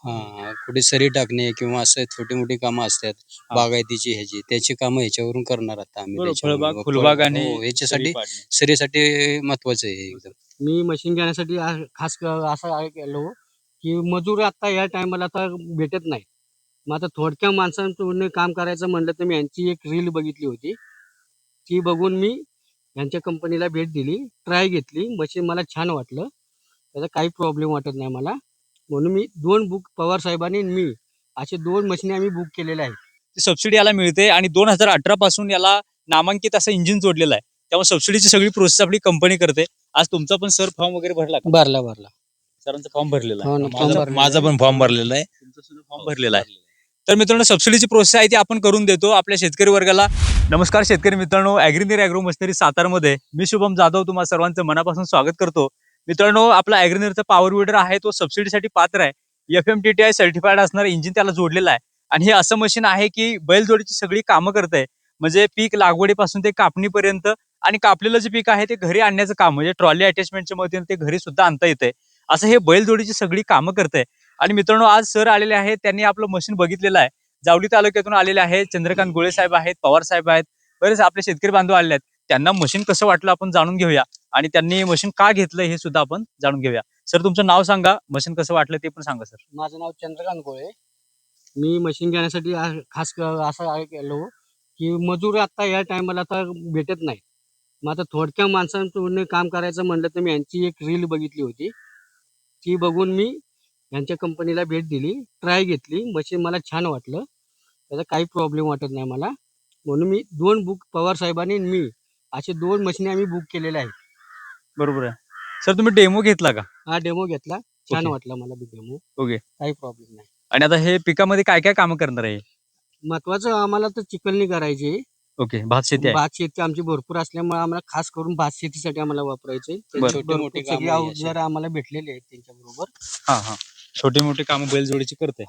कुठे सरी टाकणे किंवा असं छोटी-मोठी कामं असतात, हां. बागायतीची ह्याची, त्याची कामं ह्याच्यावरून करणार आता आम्ही बरोबर. त्याच्यामुळे. फळबाग, फुलबाग आणि हो, सरी ह्याच्यासाठी पाडणे. सरीसाठी महत्वाचं आहे हे एकदम. मी मशीन घेण्यासाठी खास असं गेलो की मजूर आता या टायमाला आता भेटत नाही. मग आता थोडक्या माणसांकडून काम करायचं म्हणलं तर मी यांची एक रील बघितली होती. ती बघून मी यांच्या कंपनीला भेट दिली, ट्राय घेतली. मशीन मला छान वाटलं. त्याचा काही प्रॉब्लेम वाटत नाही मला. म्हणून मी 2 बुक पवार साहेबांनी आणि मी असे 2 मशिनी आम्ही बुक केलेल्या आहेत. सबसिडी याला मिळते आणि 2018 पासून याला नामांकित असं इंजिन जोडलेलं आहे. त्यामुळे सबसिडीची सगळी प्रोसेस आपली कंपनी करते. आज तुमचा पण सर फॉर्म वगैरे भरला का? भरला. सरांचा फॉर्म भरलेला हो आहे. ना, फॉर्म भरलेला माझा आहे. पण फॉर्म भरलेला आहे. तुमचा सुद्धा फॉर्म भरलेला आहे. तर मित्रांनो, सबसिडीची प्रोसेस आहे ती आपण करून देतो आपल्या शेतकरी वर्गाला. नमस्कार शेतकरी मित्रांनो, ॲग्रीनियर ॲग्रो मशिनरी सातारमध्ये मी शुभम जाधव तुम्हा सर्वांचं मनापासून स्वागत करतो. मित्रांनो, आपला ॲग्रीनियरचा पॉवर विडर आहे तो सबसिडीसाठी पात्र आहे. FMTTI सर्टिफाईड असणारं इंजिन त्याला जोडलेलं आहे. आणि हे असं मशीन आहे की बैलजोडीची सगळी कामं करते. म्हणजे पीक लागवडीपासून ते कापणीपर्यंत आणि कापलेलं जे पीक आहे ते घरी आणण्याचं काम, म्हणजे ट्रॉली अटॅचमेंटच्या मदतीने ते घरी सुद्धा आणता येते. असं हे बैलजोडीची सगळी कामं करते. आणि मित्रांनो, आज सर आलेले आहेत, त्यांनी आपलं मशीन बघितलेलं आहे. जावली तालुक्यातून आलेले आहेत. चंद्रकांत गोळे साहेब आहेत, पवार साहेब आहेत, बरेच आपले शेतकरी बांधव आलेले आहेत. त्यांना मशीन कसं वाटलं आपण जाणून घेऊया आणि त्यांनी मशीन का घेतलं हे सुद्धा आपण जाणून घेऊया. सर, तुमचं नाव सांगा, मशीन कसं वाटलं ते पण सांगा सर. माझं नाव चंद्रकांत गोळे. मी मशीन घेण्यासाठी खास असं गेलो की मजूर आता या टायमाला आता भेटत नाही. मग आता थोडक्या माणसांकडून काम करायचं म्हणलं तर मी यांची एक रील बघितली होती. ती बघून मी यांच्या कंपनीला भेट दिली, ट्राय घेतली. मशीन मला छान वाटलं. त्याचा काही प्रॉब्लेम वाटत नाही मला. म्हणून मी 2 बुक पवार साहेबांनी आणि मी असे 2 मशिनी आम्ही बुक केलेल्या आहेत. बरोबर आहे. सर, तुम्ही डेमो घेतला का? हा डेमो घेतला. छान ओके. वाटला मला डेमो. ओके. काही प्रॉब्लेम नाही. आणि आता हे पिकामध्ये काय काय कामं करणार आहे? महत्वाचं आम्हाला तर चिकलणी करायची. ओके, भात शेती आहे. भात शेती आमची भरपूर असल्यामुळे आम्हाला खास करून भात शेतीसाठी आम्हाला वापरायचे. बरं. छोटी-मोठी सगळी कामं अवजार आम्हाला भेटलेली आहेत त्यांच्याबरोबर. हा. छोटी मोठी कामं बैलजोडीची करते.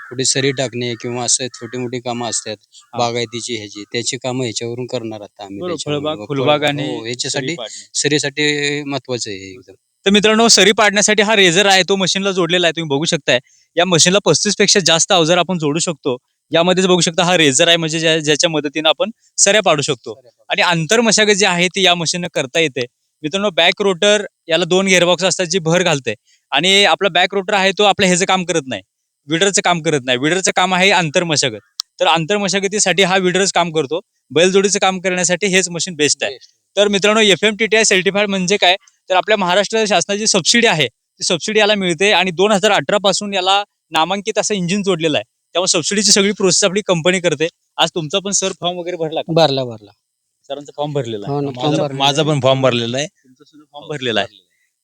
कुठे सरी टाकणे किंवा असं छोटी-मोठी कामं असतात, बागायतीची ह्याची, त्याची कामं ह्याच्यावरून करणार आता आम्ही बरोबर. त्याच्यामुळे. फळबाग, फुलबाग आणि हो, ह्याच्यासाठी सरी पाडणे. सरीसाठी महत्वाचं आहे हे एकदम. तर मित्रांनो, सरी पाडण्यासाठी हा रेझर आहे तो मशीनला जोडलेला आहे. तुम्ही बघू शकताय या मशीनला 35 पेक्षा जास्त अवजार आपण जोडू शकतो. यामध्येच बघू शकता हा रेझर आहे, म्हणजे ज्याच्या मदतीने आपण सऱ्या पाडू शकतो. आणि आंतर मशागत जी आहे ती या मशीनने करता येते. मित्रांनो, बॅक रोटर याला 2 गिअरबॉक्स असतात जी भर घालते. आणि आपला बॅक रोटर आहे तो आपल्या ह्याचं काम करत नाही, विडरचं काम करत नाही. विडरचं काम आहे आंतर मशागत. तर आंतर मशागतीसाठी हा विडरच काम करतो. बैलजोडीचं काम करण्यासाठी हेच मशीन बेस्ट आहे. तर मित्रांनो, FMTTI सर्टिफाईड म्हणजे काय, तर आपल्या महाराष्ट्र शासनाची सबसिडी आहे ती सबसिडी याला मिळते आणि 2018 पासून याला नामांकित असं इंजिन जोडलेलं आहे. त्यामुळे सबसिडीची सगळी प्रोसेस आपली कंपनी करते. आज तुमचा पण सर फॉर्म वगैरे भरला का? भरला. सरांचा फॉर्म भरलेला हो आहे. ना, फॉर्म भरलेला माझा पण फॉर्म भरलेला आहे. तुमचा सुद्धा फॉर्म भरलेला आहे.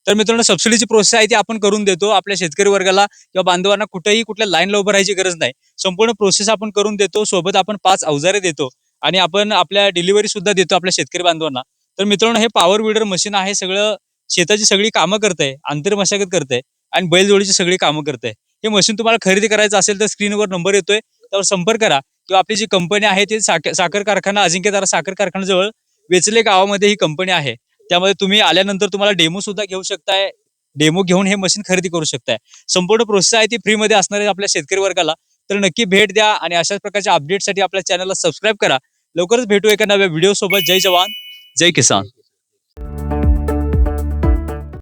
तर मित्रांनो, सबसिडीची प्रोसेस आहे ती आपण करून देतो आपल्या शेतकरी वर्गाला किंवा बांधवांना. कुठेही कुठल्या लाईनला उभं राहायची गरज नाही. संपूर्ण प्रोसेस आपण करून देतो. सोबत आपण 5 अवजारे देतो आणि आपण आपल्या डिलिव्हरी सुद्धा देतो आपल्या शेतकरी बांधवांना. तर मित्रांनो, हे पॉवर विडर मशीन आहे, सगळं शेताची सगळी कामं करते, आंतर मशागत करते आणि बैलजोडीची सगळी कामं करते. हे मशीन तुम्हाला खरेदी करायचं असेल तर स्क्रीनवर नंबर येतोय, त्यावर संपर्क करा. किंवा आपली जी कंपनी आहे ती साखर कारखाना अजिंक्यतारा साखर कारखान्याजवळ वेचले गावामध्ये ही कंपनी आहे. त्यामध्ये तुम्ही आल्यानंतर तुम्हाला डेमो सुद्धा घेऊ शकताय. डेमो घेऊन हे मशीन खरेदी करू शकताय. संपूर्ण प्रोसेस आहे ती फ्रीमध्ये असणार आहे आपल्या शेतकरी वर्गाला. तर नक्की भेट द्या आणि अशाच प्रकारच्या अपडेटसाठी आपल्या चॅनलला सबस्क्राईब करा. लवकरच भेटू एका नव्या व्हिडिओ सोबत. जय जवान, जय किसान.